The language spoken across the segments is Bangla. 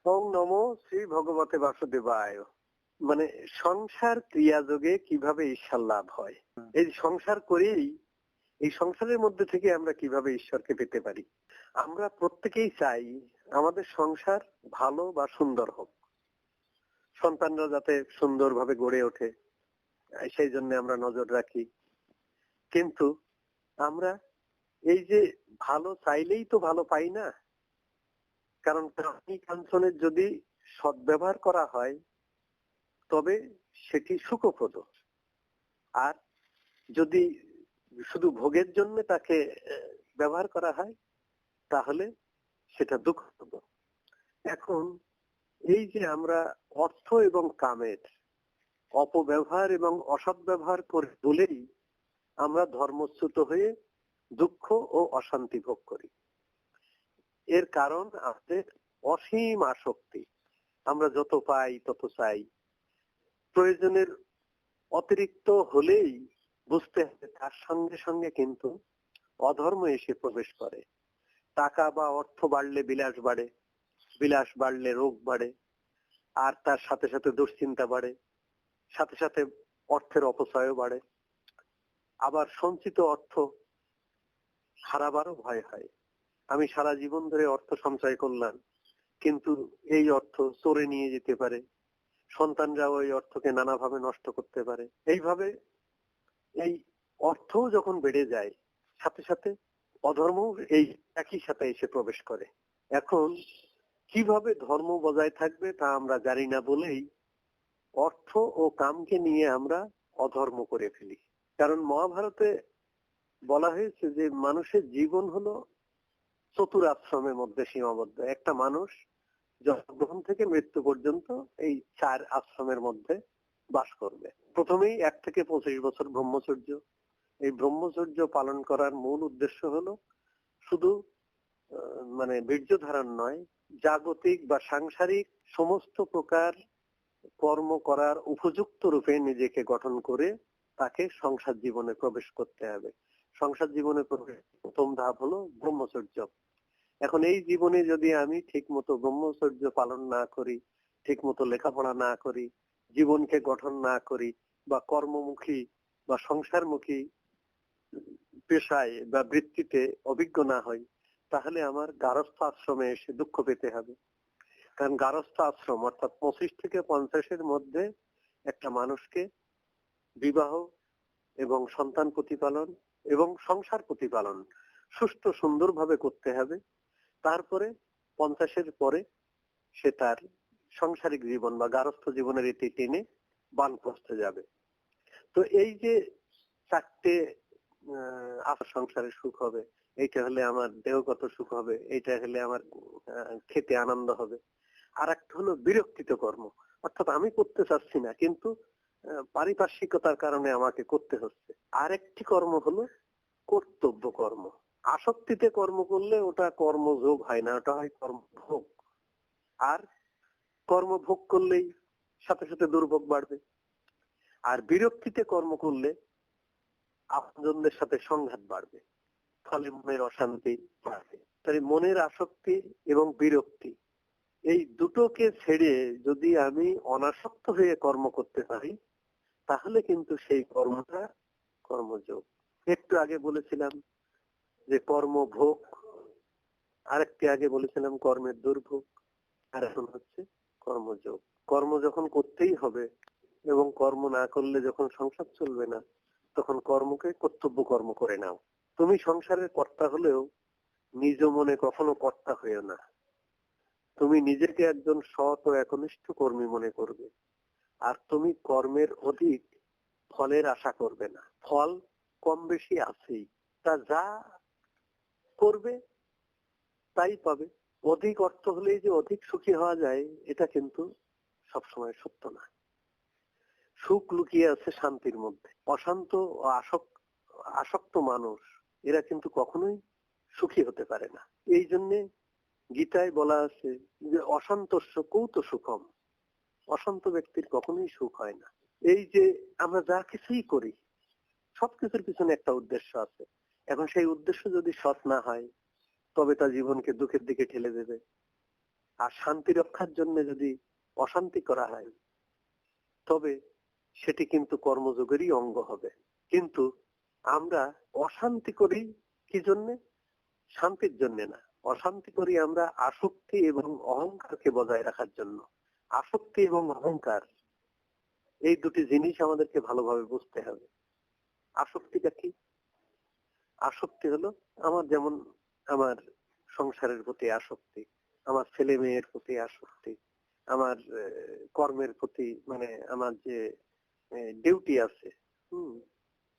ওম নমো শ্রী ভগবতে বাসুদেবায়। মানে সংসার ক্রিয়াযোগে কিভাবে ঈশ্বর লাভ হয়, এই সংসার করেই এই সংসারের মধ্যে থেকে আমরা কিভাবে ঈশ্বরকে পেতে পারি। আমরা প্রত্যেকেই চাই আমাদের সংসার ভালো বা সুন্দর হোক, সন্তানরা যাতে সুন্দরভাবে গড়ে ওঠে, সেই জন্য আমরা নজর রাখি। কিন্তু আমরা এই যে ভালো চাইলেই তো ভালো পাই না, কারণ প্রাণী কাঞ্চনের যদি সদ্ব্যবহার করা হয় তবে সেটি সুখপ্রদ, আর যদি শুধু ভোগের জন্য তাকে ব্যবহার করা হয় তাহলে সেটা দুঃখপ্রদ। এখন এই যে আমরা অর্থ এবং কামের অপব্যবহার এবং অসৎ ব্যবহার করে বলেই আমরা ধর্মচ্যুত হয়ে দুঃখ ও অশান্তি ভোগ করি। এর কারণ আমাদের অসীম আসক্তি। আমরা যত পাই তত চাই, প্রয়োজনের অতিরিক্ত হলেই বুঝতে হবে তার সঙ্গে সঙ্গে কিন্তু অধর্ম এসে প্রবেশ করে। টাকা বা অর্থ বাড়লে বিলাস বাড়ে, বিলাস বাড়লে রোগ বাড়ে, আর তার সাথে সাথে দুশ্চিন্তা বাড়ে, সাথে সাথে অর্থের অপচয়ও বাড়ে। আবার সঞ্চিত অর্থ হারাবারও ভয় হয়। আমি সারা জীবন ধরে অর্থ সঞ্চয় করলাম, কিন্তু এই অর্থ চোরে নিয়ে যেতে পারে, সন্তানরা ওই অর্থকে নানাভাবে নষ্ট করতে পারে। এইভাবে এই অর্থও যখন বেড়ে যায় সাথে সাথে অধর্ম এই একই সাথে এসে প্রবেশ করে। এখন কিভাবে ধর্ম বজায় থাকবে তা আমরা জানি না বলেই অর্থ ও কামকে নিয়ে আমরা অধর্ম করে ফেলি। কারণ মহাভারতে বলা হয়েছে যে মানুষের জীবন হলো চতুরাশ্রমের মধ্যে সীমাবদ্ধ। একটা মানুষ জন্মগ্রহণ থেকে মৃত্যু পর্যন্ত এই 4 আশ্রমের মধ্যে বাস করবে। প্রথমেই 1 থেকে 25 বছর ব্রহ্মচর্য। এই ব্রহ্মচর্য পালন করার মূল উদ্দেশ্য হলো শুধু মানে বীর্য ধারণ নয়, জাগতিক বা সাংসারিক সমস্ত প্রকার কর্ম করার উপযুক্ত রূপে নিজেকে গঠন করে তাকে সংসার জীবনে প্রবেশ করতে হবে। সংসার জীবনে প্রথম ধাপ হলো ব্রহ্মচর্য। এখন এই জীবনে যদি আমি ঠিক মতো ব্রহ্মচর্য পালন না করি, ঠিক মতো লেখাপড়া না করি, জীবনকে গঠন না করি, বা কর্মমুখী বা সংসারমুখী পেশায় বা বৃত্তিতে অভিজ্ঞ না হই, তাহলে আমার গারস্থ আশ্রমে এসে দুঃখ পেতে হবে। কারণ গারস্থ আশ্রম অর্থাৎ 25 থেকে 50-এর মধ্যে একটা মানুষকে বিবাহ এবং সন্তান প্রতিপালন এবং সংসার প্রতিপালন সুষ্ঠু সুন্দরভাবে করতে হবে। তারপরে 50-এর পরে সে তার সাংসারিক জীবন বা গারস্থ জীবনের ইতি টেনে বানপ্রস্থে যাবে। তো এই যে 4টে সংসারে সুখ হবে, এইটা হলে আমার দেহগত সুখ হবে, এইটা হলে আমার খেতে আনন্দ হবে। আর একটা হলো বিরক্তিত কর্ম, অর্থাৎ আমি করতে চাচ্ছি না কিন্তু পারিপার্শ্বিকতার কারণে আমাকে করতে হচ্ছে। আরেকটি কর্ম হলো কর্তব্য কর্ম। আসক্তিতে কর্ম করলে ওটা কর্মযোগ হয় না, ওটা হয় কর্মভোগ। আর কর্মভোগ করলেই সাথে সাথে দুর্ভোগ বাড়বে। আর বিরক্তিতে কর্ম করলে আপনজনদের সাথে সংঘাত বাড়বে, ফলে মনের অশান্তি বাড়বে। তাই মনের আসক্তি এবং বিরক্তি এই দুটোকে ছেড়ে যদি আমি অনাসক্ত হয়ে কর্ম করতে পারি তাহলে কিন্তু সেই কর্মটা কর্মযোগ। একটু আগে বলেছিলাম যে কর্মভোগ, আরেকটি আগে বলেছিলাম কর্মের দুর্ভোগ, আর এখন হচ্ছে কর্মযোগ। কর্ম যখন করতেই হবে এবং কর্ম না করলে যখন সংসার চলবে না, তখন কর্মকে কর্তব্য কর্ম করে নাও। তুমি সংসারের কর্তা হলেও নিজ মনে কখনো কর্তা হয়েও না। তুমি নিজেকে একজন সৎ ও একনিষ্ঠ কর্মী মনে করবে, আর তুমি কর্মের অধিক ফলের আশা করবে না। ফল কম বেশি আছেই, তা যা করবে তাই পাবে। অধিক অর্থ হলেই যে অধিক সুখী হওয়া যায় এটা কিন্তু সবসময় সত্য না। সুখ লুকিয়ে আছে শান্তির মধ্যে। অশান্ত ও আসক্ত মানুষ এরা কিন্তু কখনোই সুখী হতে পারে না। এই জন্যে গীতায় বলা আছে যে অশান্তস্য কৌত সুখম, অশান্ত ব্যক্তির কখনোই সুখ হয় না। এই যে আমরা যা কিছুই করি সবকিছুর পিছনে একটা উদ্দেশ্য আছে। এখন সেই উদ্দেশ্য যদি সৎ না হয় তবে তা জীবনকে দুঃখের দিকে ঠেলে দেবে। আর শান্তি রক্ষার জন্য যদি অশান্তি করা হয় তবে সেটি কিন্তু কর্মযোগেরই অঙ্গ হবে। কিন্তু আমরা অশান্তি করি কি জন্য? শান্তির জন্য না, অশান্তি করি আমরা আসক্তি এবং অহংকারকে বজায় রাখার জন্য। আসক্তি এবং অহংকার এই দুটি জিনিস আমাদেরকে ভালোভাবে বুঝতে হবে। আসক্তিটা কি? আসক্তি হলো আমার যেমন আমার সংসারের প্রতি আসক্তি, আমার ছেলে মেয়ের প্রতি আসক্তি, আমার কর্মের প্রতি, মানে আমার যে ডিউটি আছে,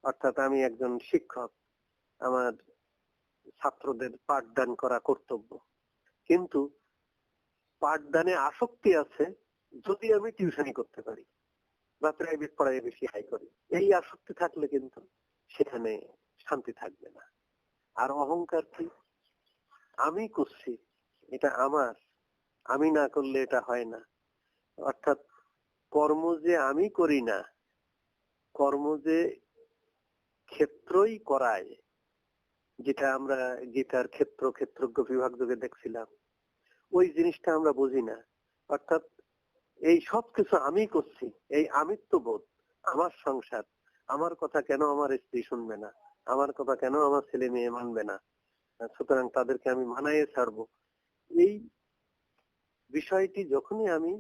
অর্থাৎ আমি একজন শিক্ষক, আমার ছাত্রদের পাঠদান করা কর্তব্য, কিন্তু পাঠদানে আসক্তি আছে যদি আমি টিউশনি করতে পারি বা প্রাইভেট পড়ায় বেশি হাই করি। এই আসক্তি থাকলে কিন্তু সেখানে শান্তি থাকবে না। আর অহংকার কি? আমি করছি, এটা আমার, আমি না করলে এটা হয় না। অর্থাৎ কর্ম যে আমি করি না, কর্ম যে ক্ষেত্রই করায়, যেটা আমরা গীতার ক্ষেত্র ক্ষেত্রজ্ঞ বিভাগ যোগে দেখছিলাম, ওই জিনিসটা আমরা বুঝি না। অর্থাৎ এই সব কিছু আমি করছি, এই আমিত্ববোধ, আমার সংসার, আমার কথা কেন আমার স্ত্রী শুনবে না, আমার কথা কেন আমার ছেলে মেয়ে মানবে না, সুতরাং তাদেরকে আমি মানাইয়ে ছাড়বো। এই বিষয়টি যখনই আমি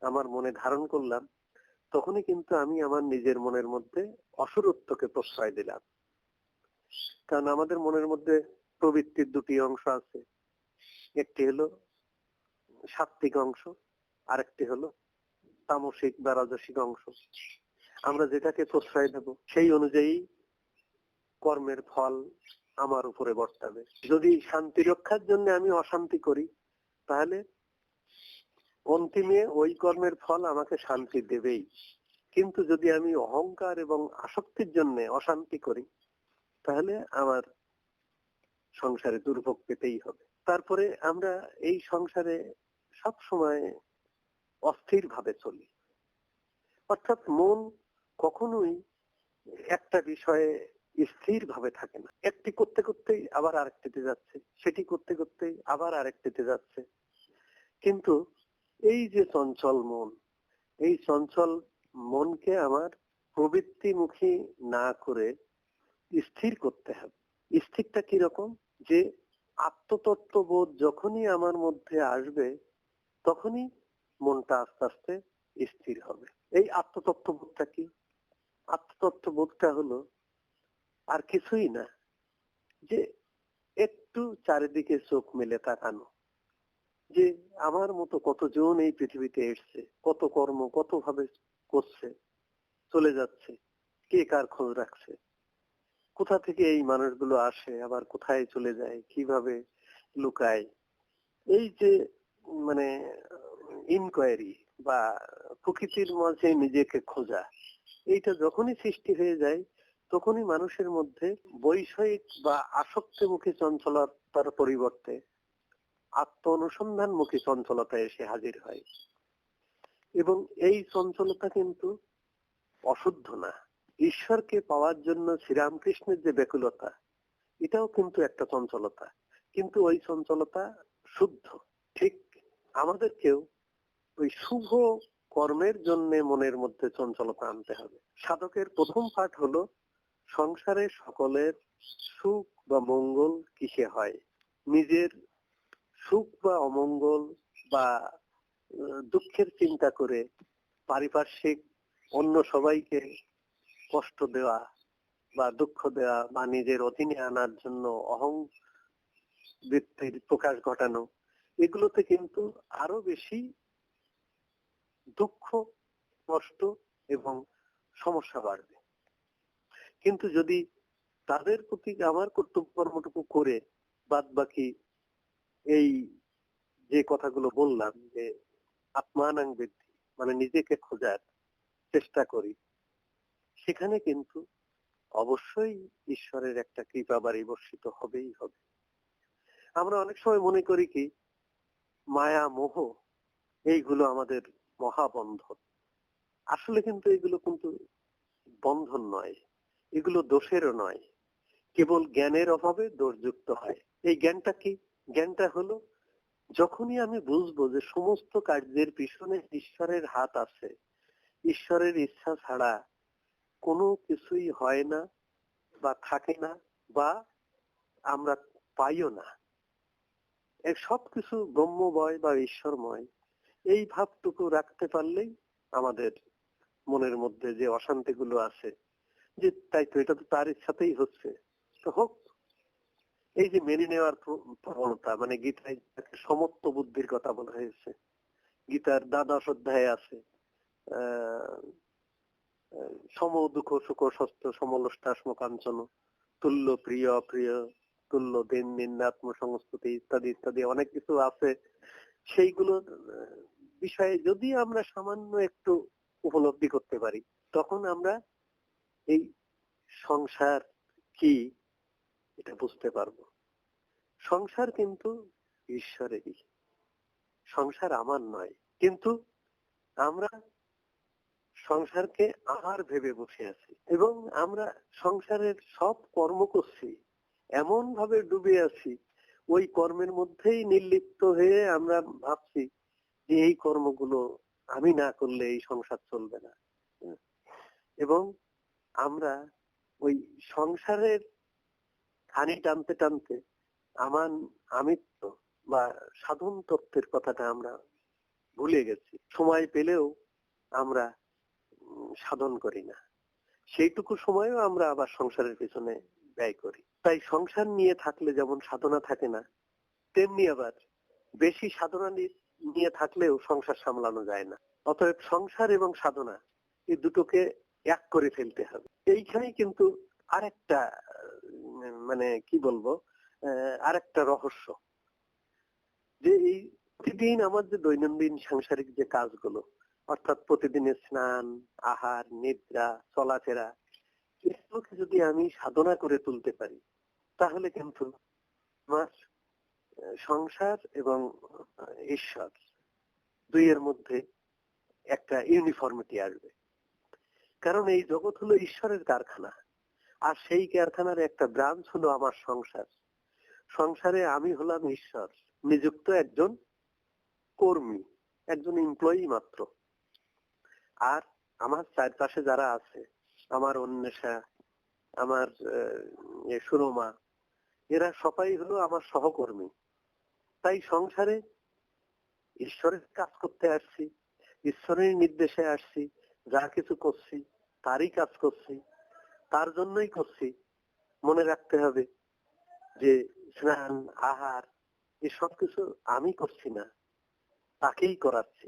আমার মনে ধারণ করলাম, তখনই কিন্তু আমি আমার নিজের মনের মধ্যে অসুরত্বকে প্রশ্রয় দিলাম। কারণ আমাদের মনের মধ্যে প্রবৃত্তির দুটি অংশ আছে, একটি হলো সাত্ত্বিক অংশ, আরেকটি হলো তামসিক বা রাজসিক অংশ। আমরা যেটাকে প্রশ্রয় দেব সেই অনুযায়ী কর্মের ফল আমার উপরে বর্তাবে। যদি শান্তি রক্ষার জন্য আমি অশান্তি করি, তাহলে অন্তিমে ওই কর্মের ফল আমাকে শান্তি দেবেই। কিন্তু যদি আমি অহংকার এবং আসক্তির জন্য অশান্তি করি, তাহলে আমার সংসারে দুর্ভোগ পেতেই হবে। তারপরে আমরা এই সংসারে সব সময় অস্থির ভাবে চলি, অর্থাৎ মন কখনোই একটা বিষয়ে স্থির ভাবে থাকে না। একটি করতে করতেই আবার আরেকটিতে যাচ্ছে, সেটি করতে করতেই আবার আরেকটিতে যাচ্ছে। কিন্তু এই যে চঞ্চল মন, এই চঞ্চল মনকে আমার প্রবৃত্তিমুখী না করে স্থির করতে হবে। স্থিরটা কিরকম? যে আত্মতত্ত্ববোধ যখনই আমার মধ্যে আসবে, তখনই মনটা আস্তে আস্তে স্থির হবে। এই আত্মতত্ত্ববোধটা কি? আত্মতত্ত্ববোধটা হলো আর কিছুই না, যে একটু চারিদিকে চোখ মেলে তাকানো, যে আমার মতো কতজন এই পৃথিবীতে এসছে, কত কর্ম কত ভাবে করছে, চলে যাচ্ছে, কে কার খোঁজ রাখছে, কোথা থেকে এই মানুষগুলো আসে, আবার কোথায় চলে যায়, কিভাবে লুকায়। এই যে মানে ইনকোয়ারি বা প্রকৃতির মাঝে নিজেকে খোঁজা, এইটা যখনই সৃষ্টি হয়ে যায়, তখনই মানুষের মধ্যে বৈষয়িক বা আসক্তিমুখী চঞ্চলতার পরিবর্তে আত্ম অনুসন্ধানমুখী চঞ্চলতা এসে হাজির হয়। এবং এই চঞ্চলতা কিন্তু অশুদ্ধ না। ঈশ্বরকে পাওয়ার জন্য শ্রীরামকৃষ্ণের যে ব্যাকুলতা, এটাও কিন্তু একটা চঞ্চলতা, কিন্তু ওই চঞ্চলতা শুদ্ধ। ঠিক আমাদেরকেও ওই শুভ কর্মের জন্য মনের মধ্যে চঞ্চলতা আনতে হবে। সাধকের প্রথম পাঠ হলো সংসারে সকলের সুখ বা মঙ্গল কিসে হয়। নিজের সুখ বা অমঙ্গল বা দুঃখের চিন্তা করে পারিপার্শ্বিক অন্য সবাইকে কষ্ট দেওয়া বা দুঃখ দেওয়া বা নিজের অধীনে আনার জন্য অহং বৃত্তির প্রকাশ ঘটানো, এগুলোতে কিন্তু আরো বেশি দুঃখ, কষ্ট এবং সমস্যা বাড়বে। কিন্তু যদি তাদের প্রতি আমার কর্তব্য কর্মটুকু করে বাদ বাকি এই যে কথাগুলো বললাম, যে আত্মানাং বৃদ্ধি, মানে নিজেকে খোঁজার চেষ্টা করি, সেখানে কিন্তু অবশ্যই ঈশ্বরের একটা কৃপা বাড়ি বর্ষিত হবেই হবে। আমরা অনেক সময় মনে করি কি মায়া মোহ এইগুলো আমাদের মহাবন্ধন। আসলে কিন্তু এগুলো কিন্তু বন্ধন নয়, এগুলো দোষেরও নয়, কেবল জ্ঞানের অভাবে দোষযুক্ত হয়। এই জ্ঞানটা কি? জ্ঞানটা হলো যখনই আমি বুঝবো যে সমস্ত কার্যের পিছনে ঈশ্বরের হাত আছে, ঈশ্বরের ইচ্ছা ছাড়া কোনো কিছুই হয় না বা থাকে না বা আমরা পাইও না, এর সবকিছু ব্রহ্মময় বা ঈশ্বরময়, এই ভাবটুকু রাখতে পারলেই আমাদের মনের মধ্যে যে অশান্তিগুলো আছে, যে তাই তো এটা তো তার ইচ্ছাতেই হচ্ছে, তো হোক, এই যে মেনে নেওয়ার প্রবণতা, মানে গীতায় সমত্ব বুদ্ধির কথা বলা হয়েছে, গীতার দ্বাদশ অধ্যায়ে আছে আহ সম দুঃখ সুখ সত্য সমলষ্টাশ্ম কাঞ্চন তুল্য প্রিয় অপ্রিয় তুল্য দিন নিন্দাত্ম সংস্কৃতি ইত্যাদি ইত্যাদি অনেক কিছু আছে। সেইগুলোর বিষয়ে যদি আমরা সামান্য একটু উপলব্ধি করতে পারি, তখন আমরা এই সংসার কি এটা বুঝতে পারবো। সংসার কিন্তু ঈশ্বরেরই, সংসার আমার নয়, কিন্তু আমরা সংসারকে আমার ভেবে বসে আছি এবং আমরা সংসারের সব কর্ম করছি, এমন ভাবে ডুবে আছি, ওই কর্মের মধ্যেই নির্লিপ্ত হয়ে আমরা ভাবছি যে এই কর্মগুলো আমি না করলে এই সংসার চলবে না। এবং আমরা ওই সংসারের খানি টানতে টানতে আমার আমিত্ব বা সাধন তত্ত্বের কথাটা আমরা ভুলে গেছি। সময় পেলেও আমরা সাধন করি না, সেইটুকু সময়ও আমরা আবার সংসারের পিছনে ব্যয় করি। তাই সংসার নিয়ে থাকলে যেমন সাধনা থাকে না, তেমনি আবার বেশি সাধনা নিয়ে থাকলেও সংসার সামলানো যায় না। অতএব সংসার এবং সাধনা এই দুটোকে এক করে ফেলতে হবে। এইখানেই কিন্তু আরেকটা মানে কি বলবো, আরেকটা রহস্য, যে এই প্রতিদিন আমার যে দৈনন্দিন সাংসারিক যে কাজগুলো, অর্থাৎ প্রতিদিনের স্নান, আহার, নিদ্রা, চলাফেরা, এগুলোকে যদি আমি সাধনা করে তুলতে পারি, তাহলে কিন্তু আমার সংসার এবং ঈশ্বর দুইয়ের মধ্যে একটা ইউনিফর্মিটি আসবে। কারণ এই জগৎ হলো ঈশ্বরের কারখানা, আর সেই কারখানার একটা ব্রাঞ্চ হলো আমার সংসার। সংসারে আমি হলাম ঈশ্বর নিযুক্ত একজন কর্মী, একজন এমপ্লয়ি মাত্র। আর আমার চারপাশে যারা আছে, আমার অন্বেষা, আমার সুরমা, এরা সবাই হলো আমার সহকর্মী। তাই সংসারে ঈশ্বরের কাজ করতে আসছি, ঈশ্বরের নির্দেশে আসছি, যা কিছু করছি তারই কাজ করছি, তার জন্যই করছি। মনে রাখতে হবে যে স্নান, আহার এসব কিছু আমি করছি না, তাকেই করাচ্ছি।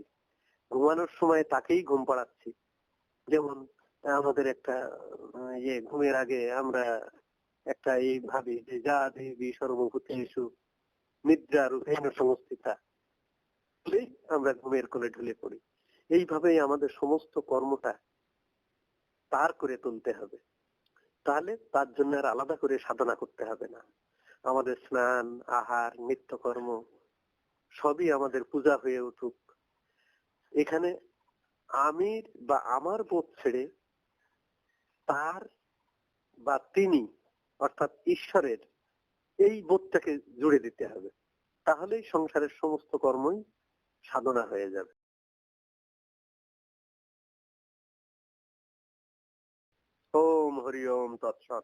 ঘুমানোর সময় তাকেই ঘুম পাড়াচ্ছি। যেমন আমাদের একটা ঘুমের আগে আমরা একটা এই ভাবি যে যা দেবী সর্বভূতেষু নিদ্রা রূপেণ সংস্থিতা, আমরা ঘুমের কোলে ঢুলে পড়ি। এইভাবেই আমাদের সমস্ত কর্মটা পার করে তুলতে হবে। তাহলে তার জন্য আর আলাদা করে সাধনা করতে হবে না। আমাদের স্নান, আহার, নিত্যকর্ম সবই আমাদের পূজা হয়ে উঠুক। এখানে আমির বা আমার বোধ ছেড়ে তার বা তিনি অর্থাৎ ঈশ্বরের এই বোধটাকে জুড়ে দিতে হবে। তাহলেই সংসারের সমস্ত কর্মই সাধনা হয়ে যাবে। ওম হরি ওম তৎসৎ।